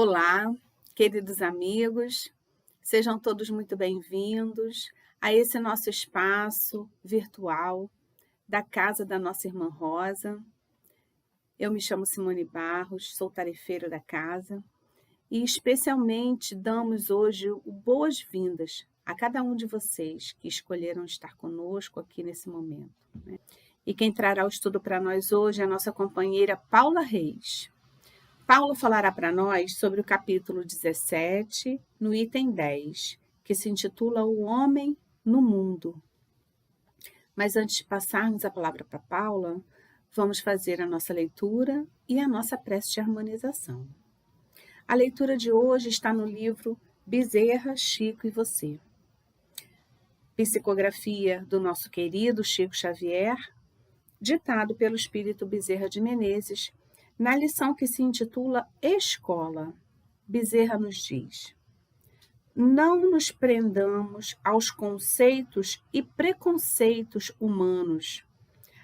Olá, queridos amigos, sejam todos muito bem-vindos a esse nosso espaço virtual da casa da nossa irmã Rosa. Eu me chamo Simone Barros, sou tarefeira da casa e especialmente damos hoje boas-vindas a cada um de vocês que escolheram estar conosco aqui nesse momento, né? E quem trará o estudo para nós hoje é a nossa companheira Paula Reis. Paula falará para nós sobre o capítulo 17, no item 10, que se intitula O Homem no Mundo. Mas antes de passarmos a palavra para Paula, vamos fazer a nossa leitura e a nossa prece de harmonização. A leitura de hoje está no livro Bezerra, Chico e Você. Psicografia do nosso querido Chico Xavier, ditado pelo Espírito Bezerra de Menezes, na lição que se intitula Escola. Bezerra nos diz: não nos prendamos aos conceitos e preconceitos humanos,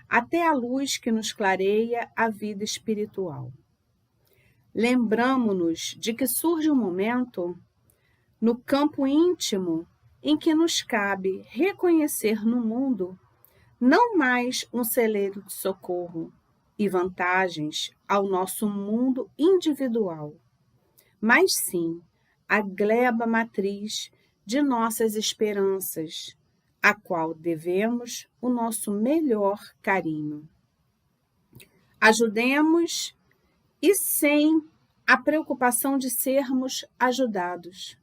até a luz que nos clareia a vida espiritual. Lembramo-nos de que surge um momento, no campo íntimo, em que nos cabe reconhecer no mundo não mais um celeiro de socorro e vantagens ao nosso mundo individual, mas sim a gleba matriz de nossas esperanças, a qual devemos o nosso melhor carinho. Ajudemos e sem a preocupação de sermos ajudados.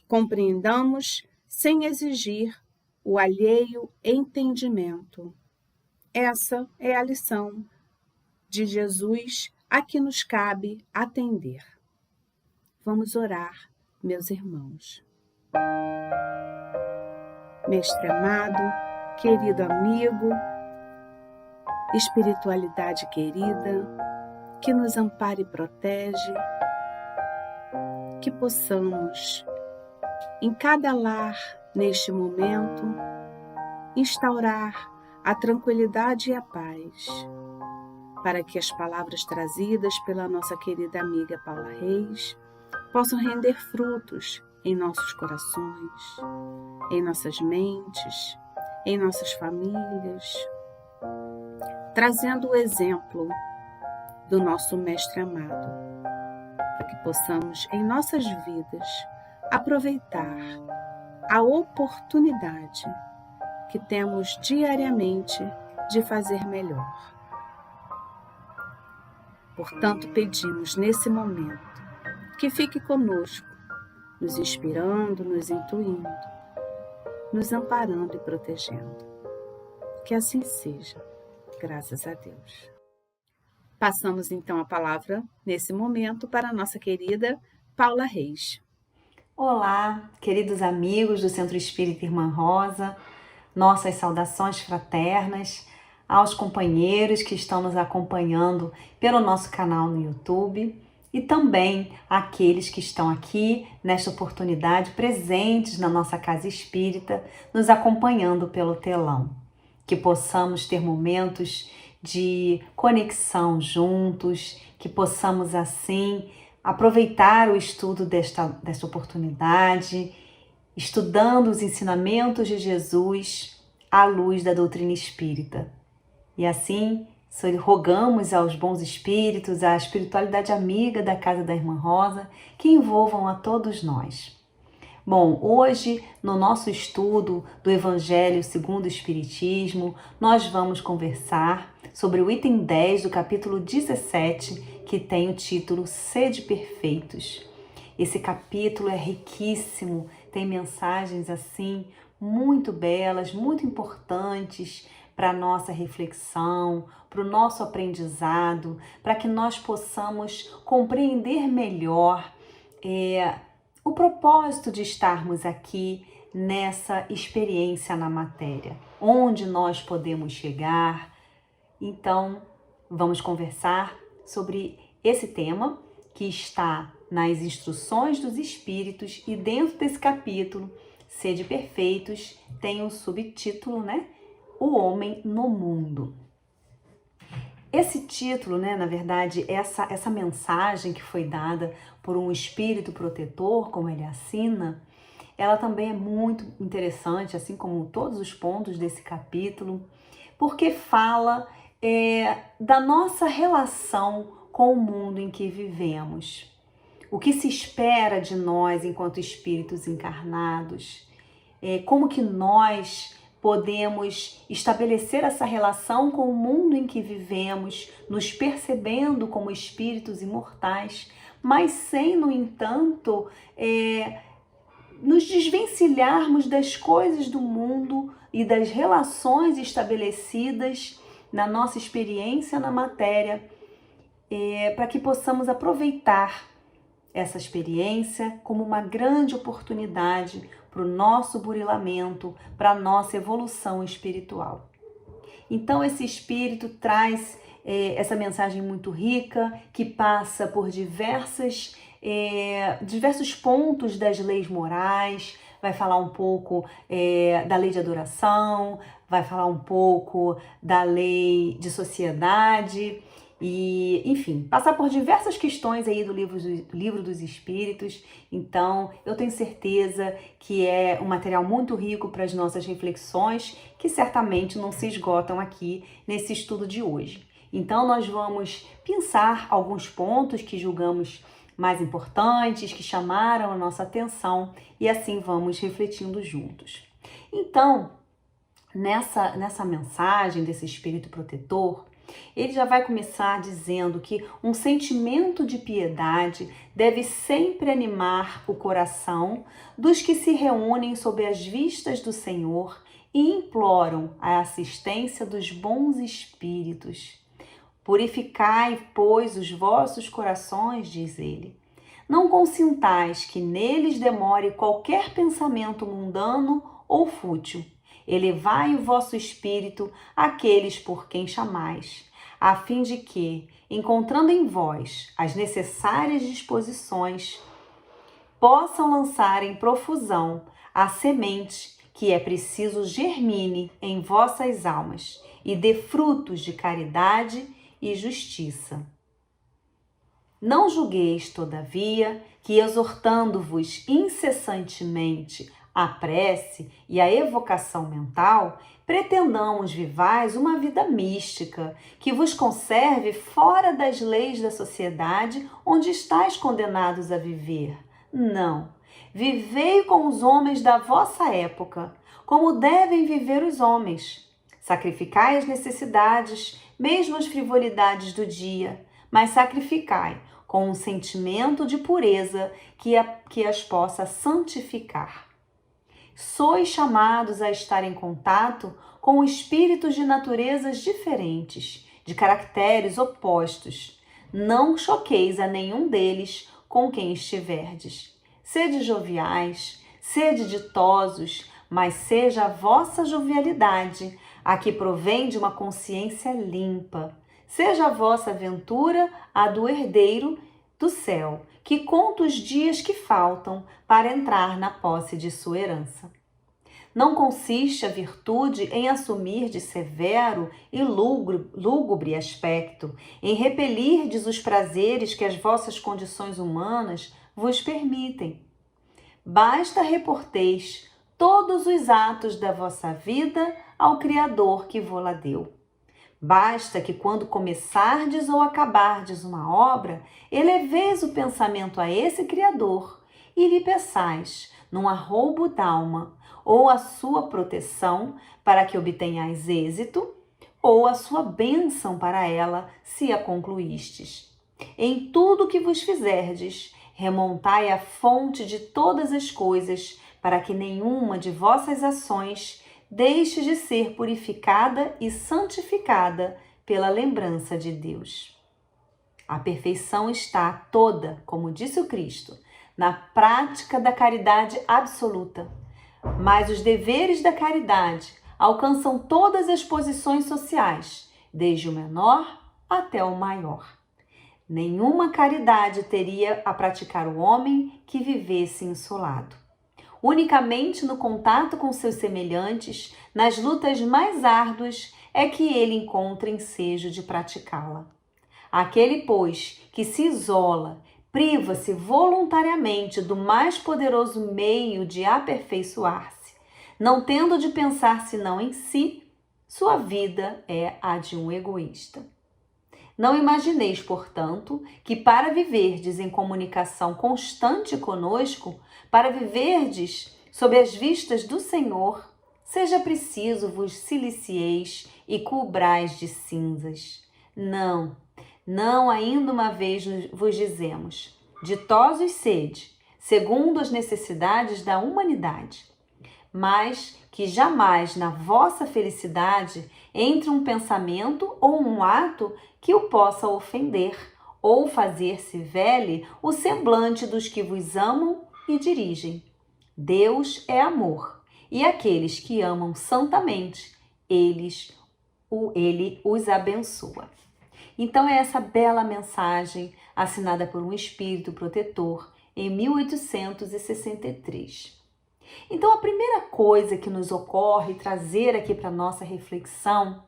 Compreendamos sem exigir o alheio entendimento. Essa é a lição de Jesus a que nos cabe atender. Vamos orar, meus irmãos. Mestre amado, querido amigo, espiritualidade querida, que nos ampare e protege, que possamos, em cada lar, neste momento, instaurar a tranquilidade e a paz, para que as palavras trazidas pela nossa querida amiga Paula Reis possam render frutos em nossos corações, em nossas mentes, em nossas famílias, trazendo o exemplo do nosso Mestre amado, para que possamos, em nossas vidas, aproveitar a oportunidade que temos diariamente de fazer melhor. Portanto, pedimos nesse momento que fique conosco, nos inspirando, nos intuindo, nos amparando e protegendo. Que assim seja, graças a Deus. Passamos então a palavra, nesse momento, para a nossa querida Paula Reis. Olá, queridos amigos do Centro Espírita Irmã Rosa, nossas saudações fraternas aos companheiros que estão nos acompanhando pelo nosso canal no YouTube e também àqueles que estão aqui nesta oportunidade presentes na nossa casa espírita, nos acompanhando pelo telão. Que possamos ter momentos de conexão juntos, que possamos assim aproveitar o estudo desta oportunidade, estudando os ensinamentos de Jesus à luz da doutrina espírita. E assim, rogamos aos bons espíritos, à espiritualidade amiga da Casa da Irmã Rosa, que envolvam a todos nós. Bom, hoje, no nosso estudo do Evangelho segundo o Espiritismo, nós vamos conversar sobre o item 10 do capítulo 17, que tem o título Sede Perfeitos. Esse capítulo é riquíssimo, tem mensagens assim muito belas, muito importantes para a nossa reflexão, para o nosso aprendizado, para que nós possamos compreender melhor o propósito de estarmos aqui nessa experiência na matéria, onde nós podemos chegar. Então, vamos conversar sobre esse tema que está nas instruções dos Espíritos e dentro desse capítulo, Sede Perfeitos, tem um subtítulo, O Homem no Mundo. Esse título, na verdade, essa mensagem que foi dada por um espírito protetor, como ele assina, ela também é muito interessante, assim como todos os pontos desse capítulo, porque fala da nossa relação com o mundo em que vivemos. O que se espera de nós enquanto espíritos encarnados, como que nós podemos estabelecer essa relação com o mundo em que vivemos, nos percebendo como espíritos imortais, mas sem, no entanto, nos desvencilharmos das coisas do mundo e das relações estabelecidas na nossa experiência na matéria, para que possamos aproveitar essa experiência como uma grande oportunidade para o nosso burilamento, para a nossa evolução espiritual. Então esse espírito traz essa mensagem muito rica, que passa por diversos pontos das leis morais, vai falar um pouco da lei de adoração, vai falar um pouco da lei de sociedade, e, enfim, passar por diversas questões aí do livro dos Espíritos. Então, eu tenho certeza que é um material muito rico para as nossas reflexões, que certamente não se esgotam aqui nesse estudo de hoje. Então, nós vamos pensar alguns pontos que julgamos mais importantes, que chamaram a nossa atenção, e assim vamos refletindo juntos. Então, nessa mensagem desse espírito protetor, ele já vai começar dizendo que um sentimento de piedade deve sempre animar o coração dos que se reúnem sob as vistas do Senhor e imploram a assistência dos bons espíritos. Purificai, pois, os vossos corações, diz ele. Não consintais que neles demore qualquer pensamento mundano ou fútil. Elevai o vosso espírito àqueles por quem chamais, a fim de que, encontrando em vós as necessárias disposições, possam lançar em profusão a semente que é preciso germine em vossas almas e dê frutos de caridade e justiça. Não julgueis, todavia, que exortando-vos incessantemente a prece e a evocação mental, pretendamos vivais uma vida mística, que vos conserve fora das leis da sociedade onde estáis condenados a viver. Não. Vivei com os homens da vossa época, como devem viver os homens, Sacrificai as necessidades, mesmo as frivolidades do dia, mas sacrificai com um sentimento de pureza que as possa santificar. Sois chamados a estar em contato com espíritos de naturezas diferentes, de caracteres opostos. Não choqueis a nenhum deles com quem estiverdes. Sede joviais, sede ditosos, mas seja a vossa jovialidade a que provém de uma consciência limpa. Seja a vossa aventura a do herdeiro do céu, que conta os dias que faltam para entrar na posse de sua herança. Não consiste a virtude em assumir de severo e lúgubre aspecto, em repelirdes os prazeres que as vossas condições humanas vos permitem. Basta reporteis todos os atos da vossa vida ao Criador que vô-la deu. Basta que quando começardes ou acabardes uma obra, eleveis o pensamento a esse Criador e lhe peçais, num arroubo d'alma, ou a sua proteção para que obtenhais êxito, ou a sua bênção para ela, se a concluístes. Em tudo que vos fizerdes, remontai à fonte de todas as coisas, para que nenhuma de vossas ações deixe de ser purificada e santificada pela lembrança de Deus. A perfeição está toda, como disse o Cristo, na prática da caridade absoluta. Mas os deveres da caridade alcançam todas as posições sociais, desde o menor até o maior. Nenhuma caridade teria a praticar o homem que vivesse insolado. Unicamente no contato com seus semelhantes, nas lutas mais árduas, é que ele encontra ensejo de praticá-la. Aquele, pois, que se isola, priva-se voluntariamente do mais poderoso meio de aperfeiçoar-se, não tendo de pensar senão em si, sua vida é a de um egoísta. Não imagineis, portanto, que para viverdes em comunicação constante conosco, para viverdes sob as vistas do Senhor, seja preciso vos silicieis e cobrais de cinzas. Não, ainda uma vez vos dizemos, ditosos sede, segundo as necessidades da humanidade, mas que jamais na vossa felicidade entre um pensamento ou um ato que o possa ofender ou fazer-se vele o semblante dos que vos amam e dirigem. Deus é amor, e aqueles que amam santamente, ele os abençoa. Então é essa bela mensagem assinada por um espírito protetor em 1863. Então a primeira coisa que nos ocorre trazer aqui para a nossa reflexão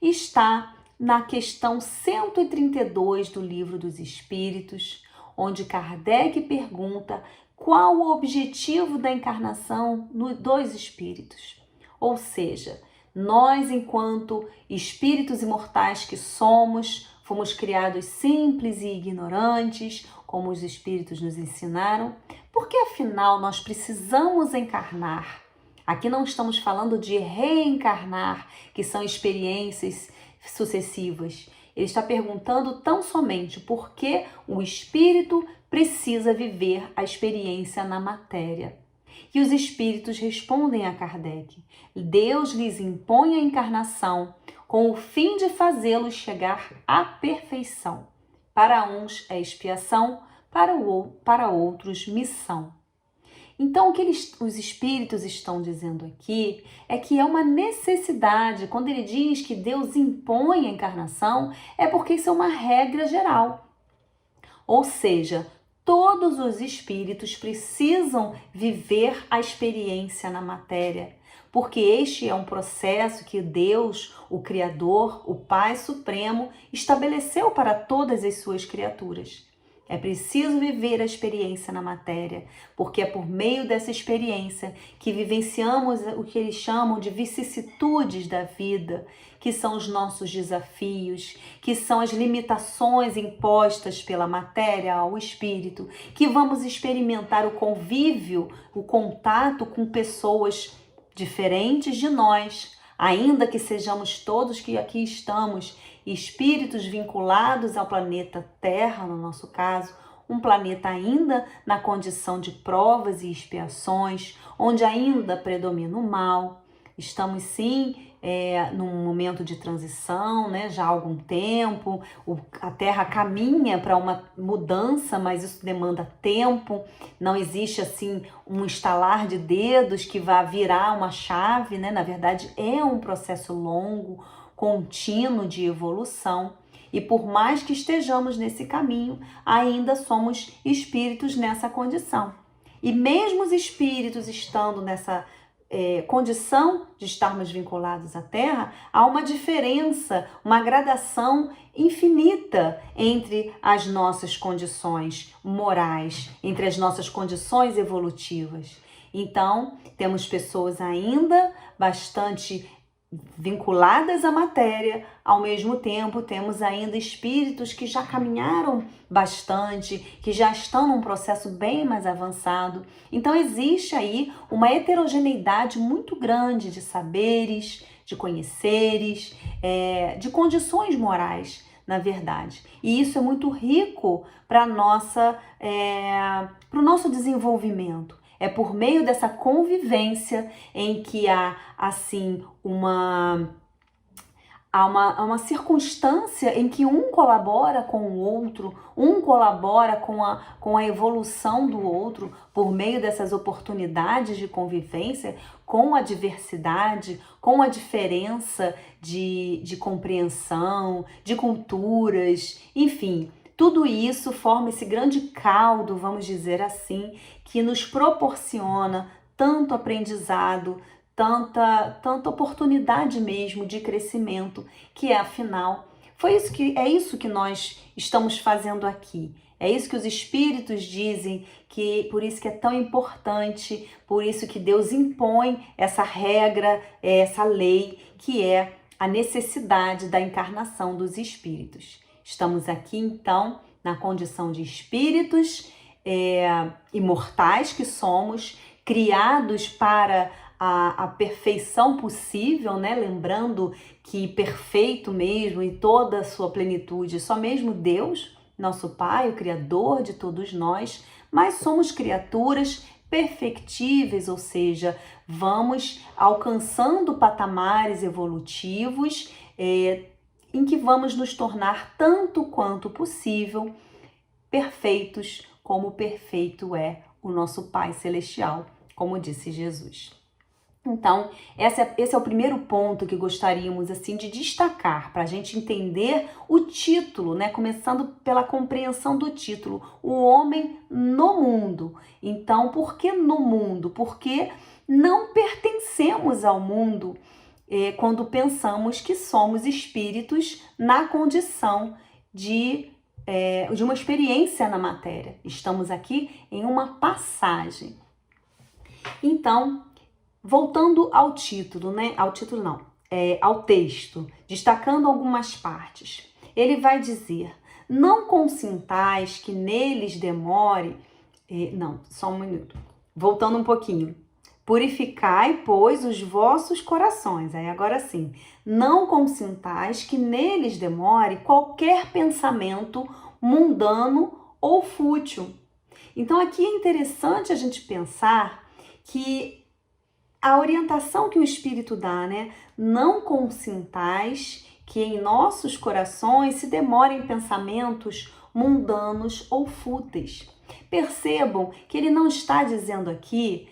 está na questão 132 do Livro dos Espíritos, onde Kardec pergunta qual o objetivo da encarnação dos espíritos. Ou seja, nós, enquanto espíritos imortais que somos, fomos criados simples e ignorantes, como os espíritos nos ensinaram, porque afinal nós precisamos encarnar. Aqui não estamos falando de reencarnar, que são experiências sucessivas. Ele está perguntando tão somente por que o espírito precisa viver a experiência na matéria. E os espíritos respondem a Kardec. Deus lhes impõe a encarnação com o fim de fazê-los chegar à perfeição. Para uns é expiação, para outros missão. Então, o que os espíritos estão dizendo aqui é que é uma necessidade. Quando ele diz que Deus impõe a encarnação, é porque isso é uma regra geral. Ou seja, todos os espíritos precisam viver a experiência na matéria, porque este é um processo que Deus, o Criador, o Pai Supremo, estabeleceu para todas as suas criaturas. É preciso viver a experiência na matéria, porque é por meio dessa experiência que vivenciamos o que eles chamam de vicissitudes da vida, que são os nossos desafios, que são as limitações impostas pela matéria ao espírito, que vamos experimentar o convívio, o contato com pessoas diferentes de nós, ainda que sejamos todos que aqui estamos espíritos vinculados ao planeta Terra, no nosso caso, um planeta ainda na condição de provas e expiações, onde ainda predomina o mal. Estamos sim num momento de transição, né? Já há algum tempo, a Terra caminha para uma mudança, mas isso demanda tempo. Não existe assim um estalar de dedos que vá virar uma chave, né? Na verdade, é um processo longo, contínuo de evolução. E por mais que estejamos nesse caminho, ainda somos espíritos nessa condição. E mesmo os espíritos estando nessa condição de estarmos vinculados à Terra, há uma diferença, uma gradação infinita entre as nossas condições morais, entre as nossas condições evolutivas. Então, temos pessoas ainda bastante vinculadas à matéria, ao mesmo tempo temos ainda espíritos que já caminharam bastante, que já estão num processo bem mais avançado. Então existe aí uma heterogeneidade muito grande de saberes, de conheceres, de condições morais, na verdade. E isso é muito rico para o nosso desenvolvimento. É por meio dessa convivência em que há, assim, uma circunstância em que um colabora com o outro, um colabora com a evolução do outro, por meio dessas oportunidades de convivência com a diversidade, com a diferença de compreensão, de culturas, enfim. Tudo isso forma esse grande caldo, vamos dizer assim, que nos proporciona tanto aprendizado, tanta oportunidade mesmo de crescimento, que afinal, é isso que nós estamos fazendo aqui. É isso que os espíritos dizem, que por isso que é tão importante, por isso que Deus impõe essa regra, essa lei, que é a necessidade da encarnação dos espíritos. Estamos aqui, então, na condição de espíritos imortais que somos, criados para a perfeição possível, né? Lembrando que perfeito mesmo, em toda a sua plenitude, só mesmo Deus, nosso Pai, o Criador de todos nós, mas somos criaturas perfectíveis, ou seja, vamos alcançando patamares evolutivos, em que vamos nos tornar tanto quanto possível perfeitos, como perfeito é o nosso Pai Celestial, como disse Jesus. Então, esse é o primeiro ponto que gostaríamos assim de destacar, para a gente entender o título, né? Começando pela compreensão do título, o homem no mundo. Então, por que no mundo? Porque não pertencemos ao mundo, quando pensamos que somos espíritos na condição de uma experiência na matéria. Estamos aqui em uma passagem. Então, voltando ao título, né? Ao texto, destacando algumas partes. Ele vai dizer: não consintais que neles demore... só um minuto. Voltando um pouquinho. Purificai, pois, os vossos corações. Aí agora sim. Não consintais que neles demore qualquer pensamento mundano ou fútil. Então aqui é interessante a gente pensar que a orientação que o Espírito dá, né? Não consintais que em nossos corações se demorem pensamentos mundanos ou fúteis. Percebam que ele não está dizendo aqui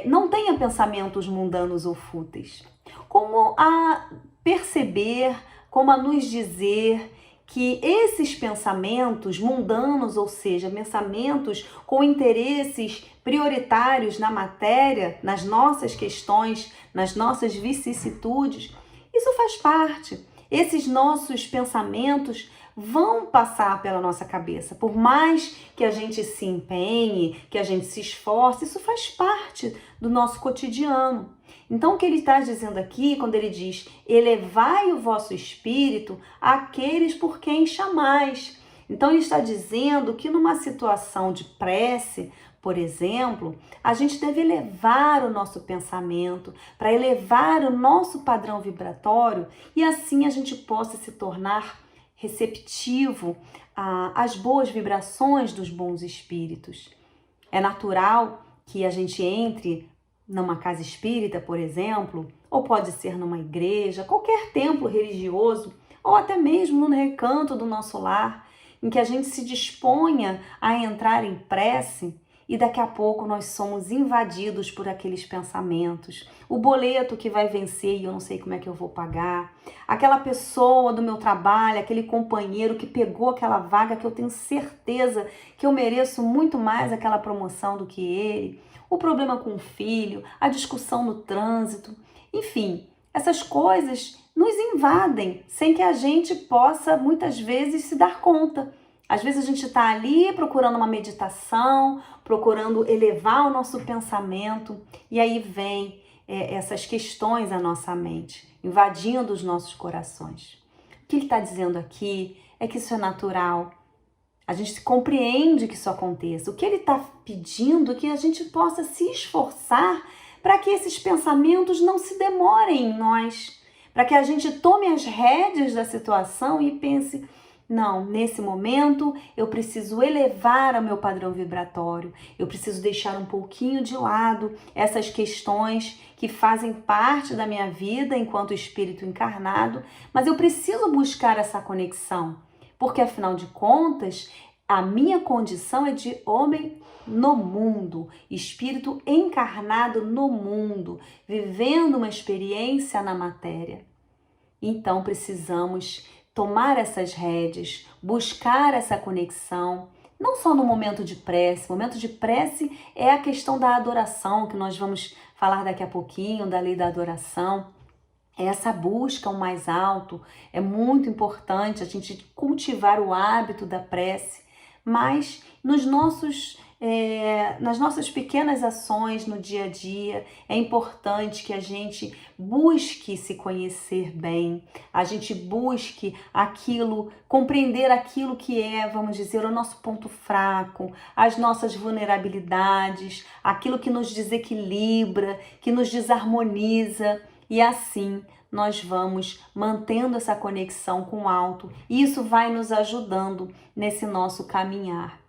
não tenha pensamentos mundanos ou fúteis, como a perceber, como a nos dizer que esses pensamentos mundanos, ou seja, pensamentos com interesses prioritários na matéria, nas nossas questões, nas nossas vicissitudes, isso faz parte. Esses nossos pensamentos vão passar pela nossa cabeça. Por mais que a gente se empenhe, que a gente se esforce, isso faz parte do nosso cotidiano. Então, o que ele está dizendo aqui, quando ele diz: elevai o vosso espírito àqueles por quem chamais. Então, ele está dizendo que numa situação de prece, por exemplo, a gente deve elevar o nosso pensamento para elevar o nosso padrão vibratório e assim a gente possa se tornar receptivo às boas vibrações dos bons espíritos. É natural que a gente entre numa casa espírita, por exemplo, ou pode ser numa igreja, qualquer templo religioso, ou até mesmo no recanto do nosso lar, em que a gente se disponha a entrar em prece e daqui a pouco nós somos invadidos por aqueles pensamentos. O boleto que vai vencer e eu não sei como é que eu vou pagar. Aquela pessoa do meu trabalho, aquele companheiro que pegou aquela vaga que eu tenho certeza que eu mereço muito mais aquela promoção do que ele. O problema com o filho, a discussão no trânsito. Enfim, essas coisas nos invadem sem que a gente possa muitas vezes se dar conta. Às vezes a gente está ali procurando uma meditação, procurando elevar o nosso pensamento e aí vem essas questões à nossa mente, invadindo os nossos corações. O que ele está dizendo aqui é que isso é natural. A gente compreende que isso aconteça. O que ele está pedindo é que a gente possa se esforçar para que esses pensamentos não se demorem em nós, para que a gente tome as rédeas da situação e pense: não, nesse momento eu preciso elevar o meu padrão vibratório, eu preciso deixar um pouquinho de lado essas questões que fazem parte da minha vida enquanto espírito encarnado, mas eu preciso buscar essa conexão, porque afinal de contas, a minha condição é de homem no mundo, espírito encarnado no mundo, vivendo uma experiência na matéria. Então precisamos tomar essas rédeas, buscar essa conexão, não só no momento de prece. O momento de prece é a questão da adoração, que nós vamos falar daqui a pouquinho, da lei da adoração. Essa busca ao mais alto é muito importante, a gente cultivar o hábito da prece, mas nas nossas pequenas ações no dia a dia, é importante que a gente busque se conhecer bem, a gente busque compreender aquilo que é, vamos dizer, o nosso ponto fraco, as nossas vulnerabilidades, aquilo que nos desequilibra, que nos desarmoniza, e assim nós vamos mantendo essa conexão com o alto e isso vai nos ajudando nesse nosso caminhar.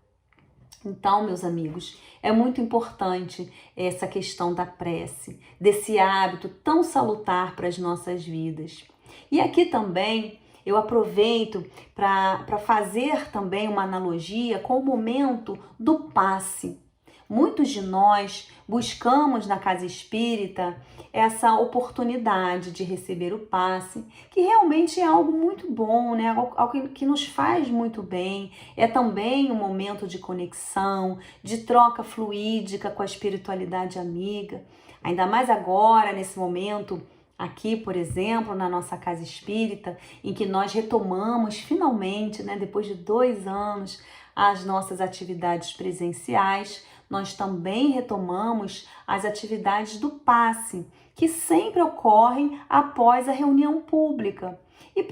Então, meus amigos, é muito importante essa questão da prece, desse hábito tão salutar para as nossas vidas. E aqui também eu aproveito para fazer também uma analogia com o momento do passe. Muitos de nós buscamos na casa espírita essa oportunidade de receber o passe, que realmente é algo muito bom, né? Algo que nos faz muito bem. É também um momento de conexão, de troca fluídica com a espiritualidade amiga. Ainda mais agora, nesse momento aqui, por exemplo, na nossa casa espírita, em que nós retomamos finalmente, né, depois de 2 anos, as nossas atividades presenciais. Nós também retomamos as atividades do passe, que sempre ocorrem após a reunião pública. E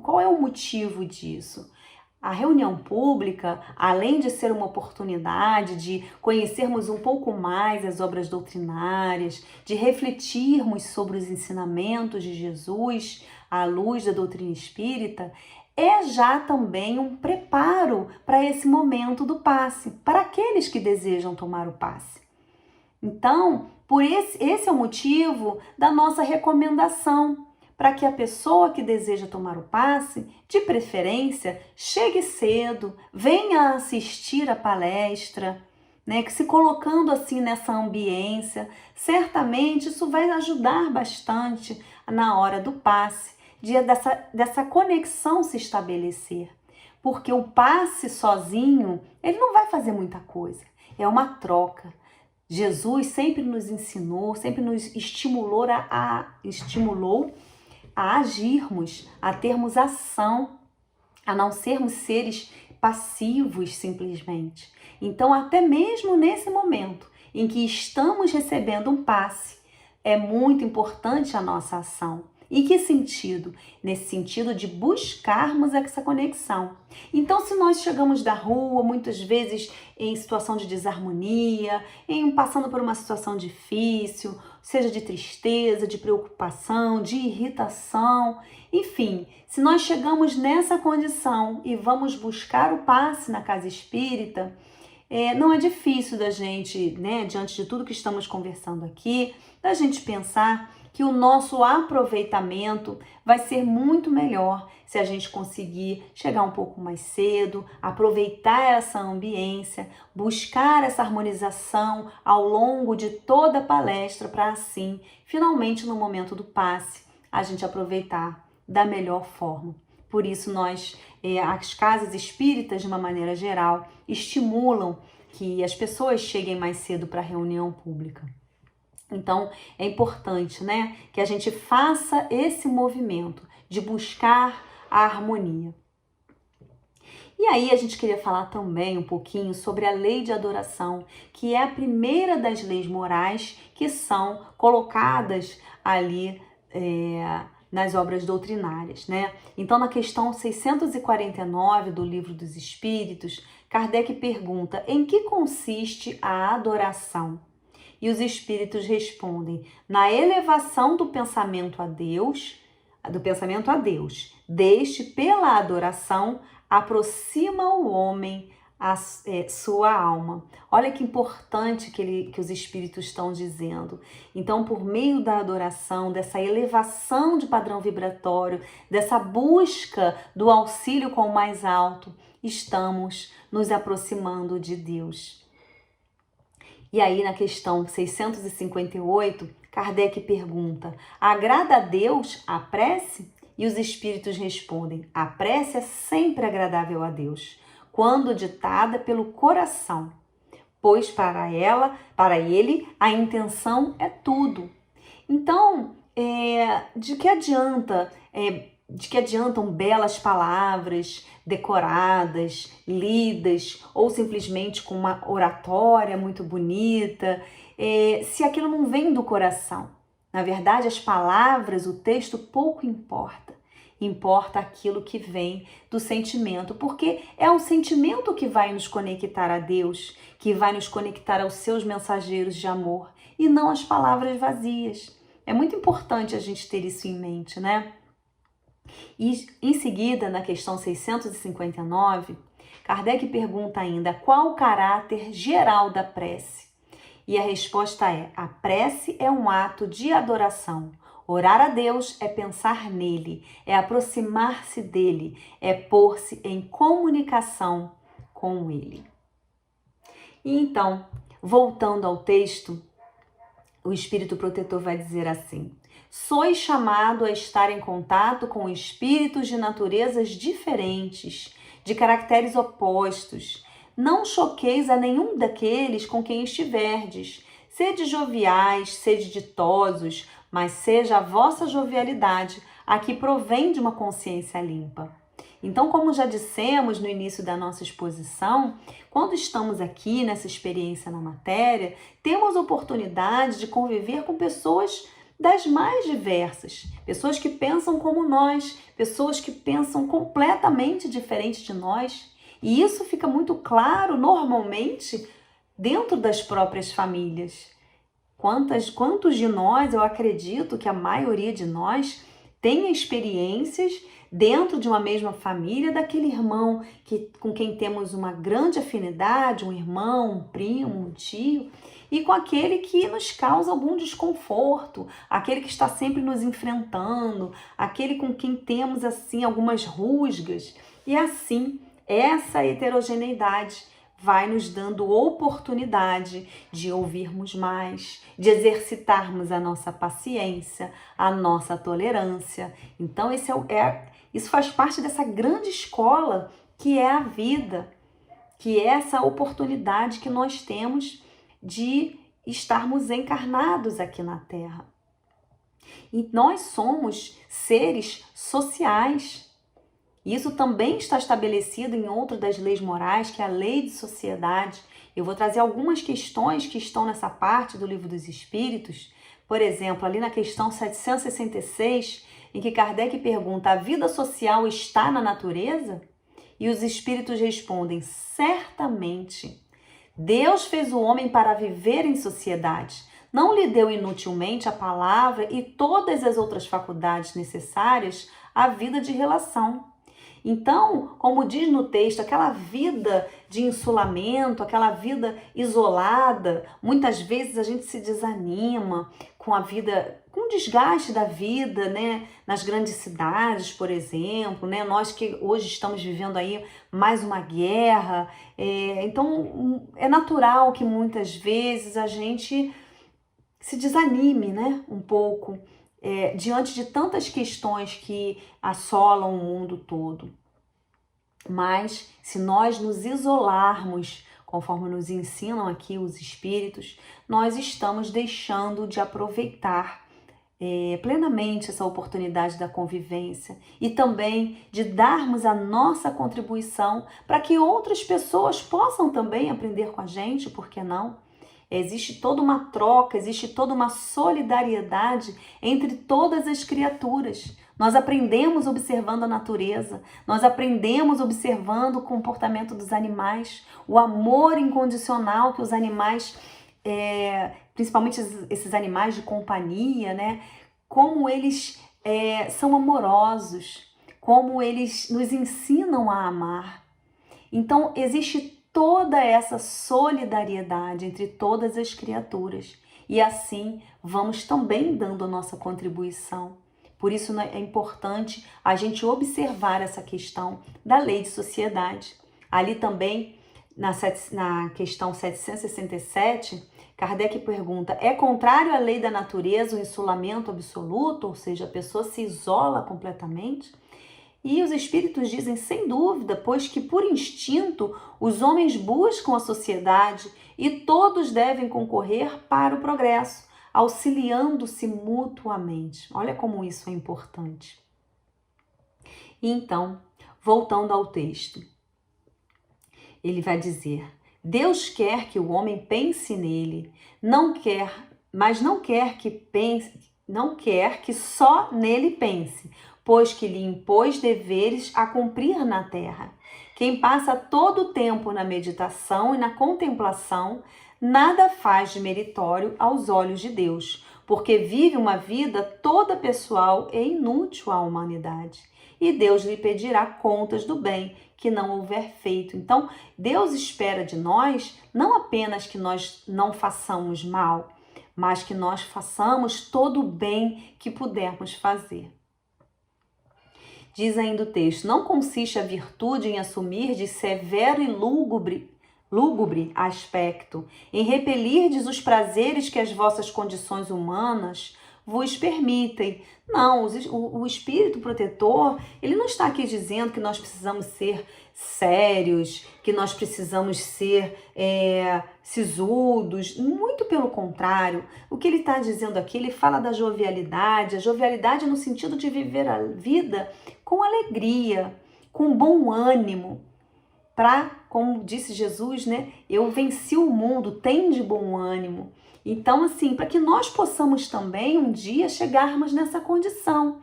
qual é o motivo disso? A reunião pública, além de ser uma oportunidade de conhecermos um pouco mais as obras doutrinárias, de refletirmos sobre os ensinamentos de Jesus à luz da doutrina espírita, é já também um preparo para esse momento do passe, para aqueles que desejam tomar o passe. Então, esse é o motivo da nossa recomendação, para que a pessoa que deseja tomar o passe, de preferência, chegue cedo, venha assistir a palestra, né, que se colocando assim nessa ambiência, certamente isso vai ajudar bastante na hora do passe, dessa conexão se estabelecer, porque o passe sozinho, ele não vai fazer muita coisa, é uma troca. Jesus sempre nos ensinou, sempre nos estimulou a agirmos, a termos ação, a não sermos seres passivos simplesmente. Então, até mesmo nesse momento em que estamos recebendo um passe, é muito importante a nossa ação. Em que sentido? Nesse sentido de buscarmos essa conexão. Então, se nós chegamos da rua, muitas vezes em situação de desarmonia, passando por uma situação difícil, seja de tristeza, de preocupação, de irritação, enfim, se nós chegamos nessa condição e vamos buscar o passe na casa espírita, não é difícil da gente, né, diante de tudo que estamos conversando aqui, da gente pensar que o nosso aproveitamento vai ser muito melhor se a gente conseguir chegar um pouco mais cedo, aproveitar essa ambiência, buscar essa harmonização ao longo de toda a palestra para assim, finalmente no momento do passe, a gente aproveitar da melhor forma. Por isso as casas espíritas, de uma maneira geral, estimulam que as pessoas cheguem mais cedo para a reunião pública. Então, é importante, né, que a gente faça esse movimento de buscar a harmonia. E aí a gente queria falar também um pouquinho sobre a lei de adoração, que é a primeira das leis morais que são colocadas ali nas obras doutrinárias, né? Então, na questão 649 do Livro dos Espíritos, Kardec pergunta: em que consiste a adoração? E os espíritos respondem: na elevação do pensamento a Deus, deste, pela adoração, aproxima o homem a sua alma. Olha que importante que os espíritos estão dizendo. Então, por meio da adoração, dessa elevação de padrão vibratório, dessa busca do auxílio com o mais alto, estamos nos aproximando de Deus. E aí, na questão 658, Kardec pergunta: agrada a Deus a prece? E os espíritos respondem: a prece é sempre agradável a Deus, quando ditada pelo coração, pois para ele, a intenção é tudo. Então, de que adiantam belas palavras decoradas, lidas, ou simplesmente com uma oratória muito bonita, se aquilo não vem do coração? Na verdade, as palavras, o texto pouco importa. Importa aquilo que vem do sentimento, porque é o sentimento que vai nos conectar a Deus, que vai nos conectar aos seus mensageiros de amor, e não as palavras vazias. É muito importante a gente ter isso em mente, né? E em seguida, na questão 659, Kardec pergunta ainda: qual o caráter geral da prece? E a resposta é: a prece é um ato de adoração. Orar a Deus é pensar nele, é aproximar-se dele, é pôr-se em comunicação com ele. E então, voltando ao texto, o Espírito Protetor vai dizer assim: sois chamado a estar em contato com espíritos de naturezas diferentes, de caracteres opostos. Não choqueis a nenhum daqueles com quem estiverdes. Sede joviais, sede ditosos, mas seja a vossa jovialidade a que provém de uma consciência limpa. Então, como já dissemos no início da nossa exposição, quando estamos aqui nessa experiência na matéria, temos oportunidade de conviver com pessoas das mais diversas, pessoas que pensam como nós, pessoas que pensam completamente diferente de nós. E isso fica muito claro, normalmente, dentro das próprias famílias. Quantos de nós, eu acredito que a maioria de nós, tem experiências dentro de uma mesma família daquele irmão com quem temos uma grande afinidade, um irmão, um primo, um tio, e com aquele que nos causa algum desconforto, aquele que está sempre nos enfrentando, aquele com quem temos assim algumas rusgas. E assim, essa heterogeneidade vai nos dando oportunidade de ouvirmos mais, de exercitarmos a nossa paciência, a nossa tolerância. Então, isso faz parte dessa grande escola que é a vida, que é essa oportunidade que nós temos de estarmos encarnados aqui na Terra. E nós somos seres sociais. Isso também está estabelecido em outra das leis morais, que é a lei de sociedade. Eu vou trazer algumas questões que estão nessa parte do Livro dos Espíritos. Por exemplo, ali na questão 766, em que Kardec pergunta: a vida social está na natureza? E os espíritos respondem: certamente. Deus fez o homem para viver em sociedade. Não lhe deu inutilmente a palavra e todas as outras faculdades necessárias à vida de relação. Então, como diz no texto, aquela vida de insulamento, aquela vida isolada, muitas vezes a gente se desanima com a vida, com o desgaste da vida, né? Nas grandes cidades, por exemplo, né? Nós que hoje estamos vivendo aí mais uma guerra, então é natural que muitas vezes a gente se desanime, né? Um pouco. Diante de tantas questões que assolam o mundo todo. Mas se nós nos isolarmos, conforme nos ensinam aqui os espíritos, nós estamos deixando de aproveitar plenamente essa oportunidade da convivência e também de darmos a nossa contribuição para que outras pessoas possam também aprender com a gente, por que não? Existe toda uma troca, existe toda uma solidariedade entre todas as criaturas. Nós aprendemos observando a natureza, nós aprendemos observando o comportamento dos animais, o amor incondicional que os animais, principalmente esses animais de companhia, né? Como eles são amorosos, como eles nos ensinam a amar. Então, existe toda essa solidariedade entre todas as criaturas. E assim vamos também dando a nossa contribuição. Por isso é importante a gente observar essa questão da lei de sociedade. Ali também, na questão 767, Kardec pergunta: é contrário à lei da natureza o isolamento absoluto? Ou seja, a pessoa se isola completamente? E os espíritos dizem, sem dúvida, pois que por instinto os homens buscam a sociedade e todos devem concorrer para o progresso, auxiliando-se mutuamente. Olha como isso é importante. E então, voltando ao texto, ele vai dizer: Deus quer que o homem pense nele, mas não quer que só nele pense, pois que lhe impôs deveres a cumprir na terra. Quem passa todo o tempo na meditação e na contemplação, nada faz de meritório aos olhos de Deus, porque vive uma vida toda pessoal e inútil à humanidade. E Deus lhe pedirá contas do bem que não houver feito. Então, Deus espera de nós não apenas que nós não façamos mal, mas que nós façamos todo o bem que pudermos fazer. Diz ainda o texto: não consiste a virtude em assumir de severo e lúgubre aspecto, em repelirdes os prazeres que as vossas condições humanas vos permitem. Não, o espírito protetor, ele não está aqui dizendo que nós precisamos ser sérios, que nós precisamos ser sisudos, muito pelo contrário. O que ele está dizendo aqui, ele fala da jovialidade, a jovialidade no sentido de viver a vida com alegria, com bom ânimo, como disse Jesus, né? Eu venci o mundo, tem de bom ânimo. Então, assim, para que nós possamos também um dia chegarmos nessa condição.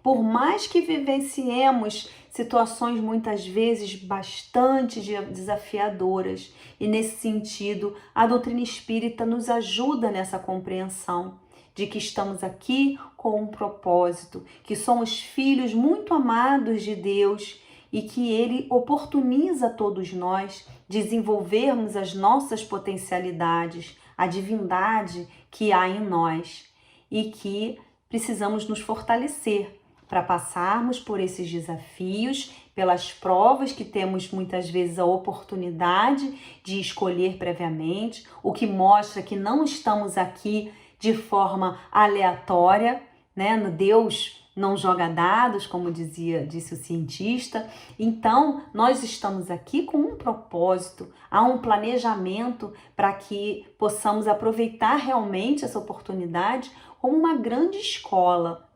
Por mais que vivenciemos situações muitas vezes bastante desafiadoras, e nesse sentido, a doutrina espírita nos ajuda nessa compreensão de que estamos aqui com um propósito, que somos filhos muito amados de Deus e que Ele oportuniza a todos nós desenvolvermos as nossas potencialidades, a divindade que há em nós e que precisamos nos fortalecer para passarmos por esses desafios, pelas provas que temos muitas vezes a oportunidade de escolher previamente, o que mostra que não estamos aqui de forma aleatória, né? Deus não joga dados, como disse o cientista. Então, nós estamos aqui com um propósito, há um planejamento para que possamos aproveitar realmente essa oportunidade como uma grande escola.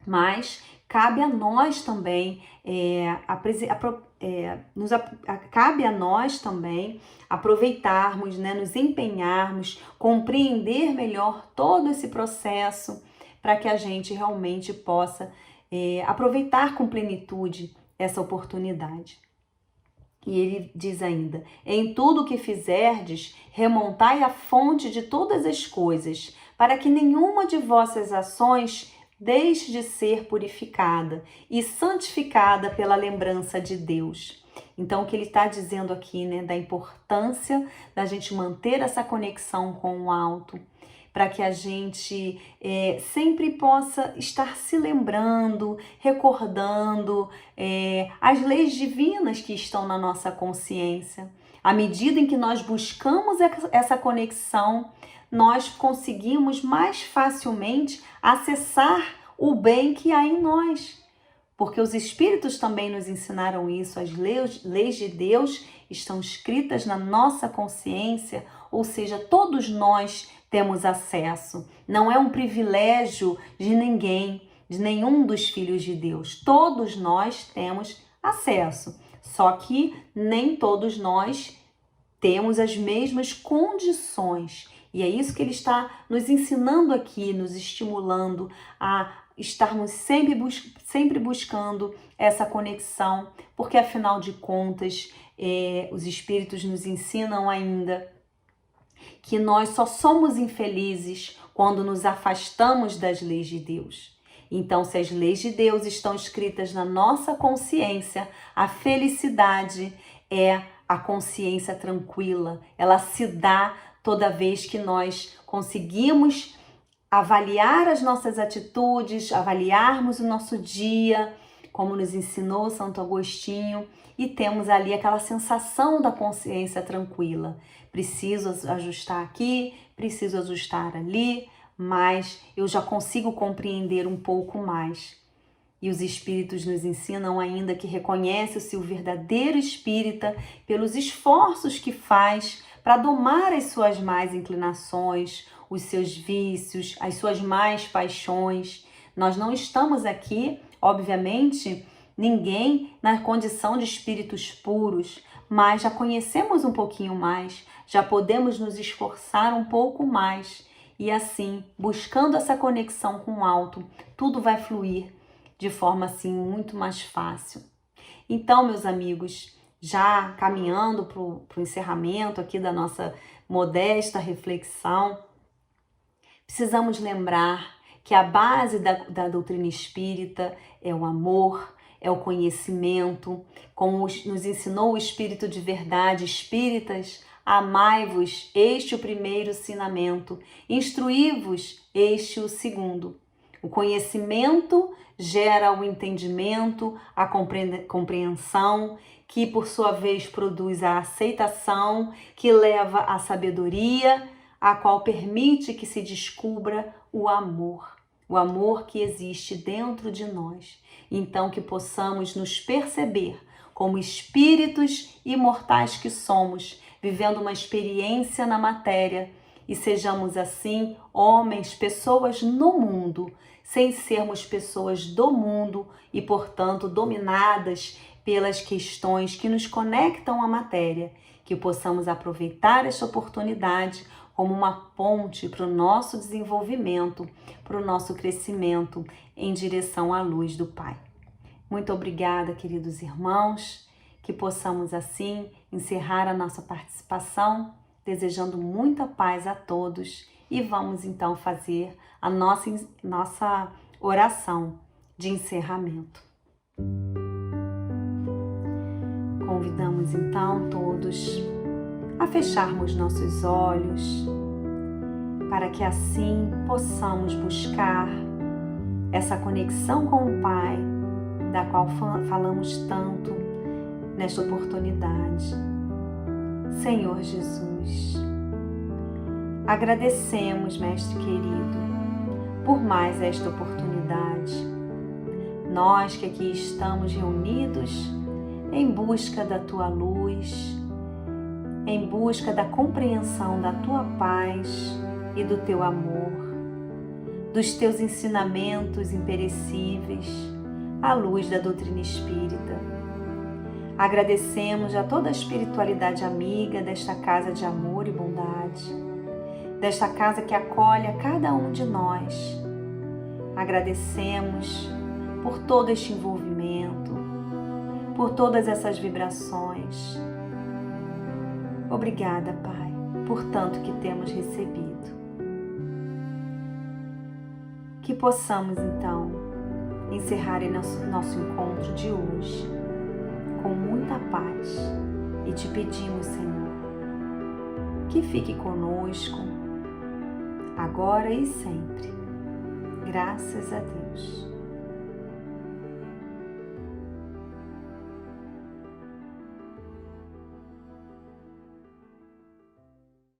Mas cabe a nós também cabe a nós também aproveitarmos, né, nos empenharmos, compreender melhor todo esse processo, para que a gente realmente possa aproveitar com plenitude essa oportunidade. E ele diz ainda: em tudo o que fizerdes, remontai a fonte de todas as coisas, para que nenhuma de vossas ações deixe de ser purificada e santificada pela lembrança de Deus. Então, o que ele está dizendo aqui, né, da importância da gente manter essa conexão com o alto, para que a gente sempre possa estar se lembrando, recordando as leis divinas que estão na nossa consciência. À medida em que nós buscamos essa conexão, nós conseguimos mais facilmente acessar o bem que há em nós. Porque os Espíritos também nos ensinaram isso, as leis de Deus estão escritas na nossa consciência, ou seja, todos nós temos acesso. Não é um privilégio de ninguém, de nenhum dos filhos de Deus. Todos nós temos acesso, só que nem todos nós temos as mesmas condições. E é isso que ele está nos ensinando aqui, nos estimulando a estarmos sempre buscando essa conexão, porque afinal de contas, os Espíritos nos ensinam ainda que nós só somos infelizes quando nos afastamos das leis de Deus. Então, se as leis de Deus estão escritas na nossa consciência, a felicidade é a consciência tranquila. Ela se dá toda vez que nós conseguimos avaliar as nossas atitudes, avaliarmos o nosso dia, como nos ensinou Santo Agostinho, e temos ali aquela sensação da consciência tranquila. Preciso ajustar aqui, preciso ajustar ali, mas eu já consigo compreender um pouco mais. E os Espíritos nos ensinam ainda que reconhece-se o verdadeiro espírita pelos esforços que faz para domar as suas más inclinações, os seus vícios, as suas más paixões. Nós não estamos aqui, obviamente, ninguém na condição de espíritos puros, mas já conhecemos um pouquinho mais, já podemos nos esforçar um pouco mais. E assim, buscando essa conexão com o alto, tudo vai fluir de forma assim muito mais fácil. Então, meus amigos, já caminhando para o encerramento aqui da nossa modesta reflexão, precisamos lembrar que a base da doutrina espírita é o amor, é o conhecimento, como nos ensinou o Espírito de Verdade, espíritas, amai-vos, este o primeiro ensinamento, instruí-vos, este o segundo. O conhecimento gera o entendimento, a compreensão, que por sua vez produz a aceitação, que leva à sabedoria, a qual permite que se descubra o amor que existe dentro de nós. Então que possamos nos perceber como espíritos imortais que somos, vivendo uma experiência na matéria, e sejamos assim homens, pessoas no mundo, sem sermos pessoas do mundo e, portanto, dominadas pelas questões que nos conectam à matéria, que possamos aproveitar esta oportunidade como uma ponte para o nosso desenvolvimento, para o nosso crescimento em direção à luz do Pai. Muito obrigada, queridos irmãos, que possamos assim encerrar a nossa participação, desejando muita paz a todos, e vamos então fazer a nossa oração de encerramento. Convidamos então todos a fecharmos nossos olhos, para que assim possamos buscar essa conexão com o Pai, da qual falamos tanto nesta oportunidade. Senhor Jesus, agradecemos, Mestre querido, por mais esta oportunidade. Nós que aqui estamos reunidos em busca da Tua luz, em busca da compreensão da Tua paz e do Teu amor, dos Teus ensinamentos imperecíveis, à luz da doutrina espírita. Agradecemos a toda a espiritualidade amiga desta casa de amor e bondade, desta casa que acolhe a cada um de nós, Agradecemos por todo este envolvimento, por todas essas vibrações. Obrigada, Pai, por tanto que temos recebido. Que possamos, então, encerrar nosso encontro de hoje com muita paz e te pedimos, Senhor, que fique conosco agora e sempre. Graças a Deus.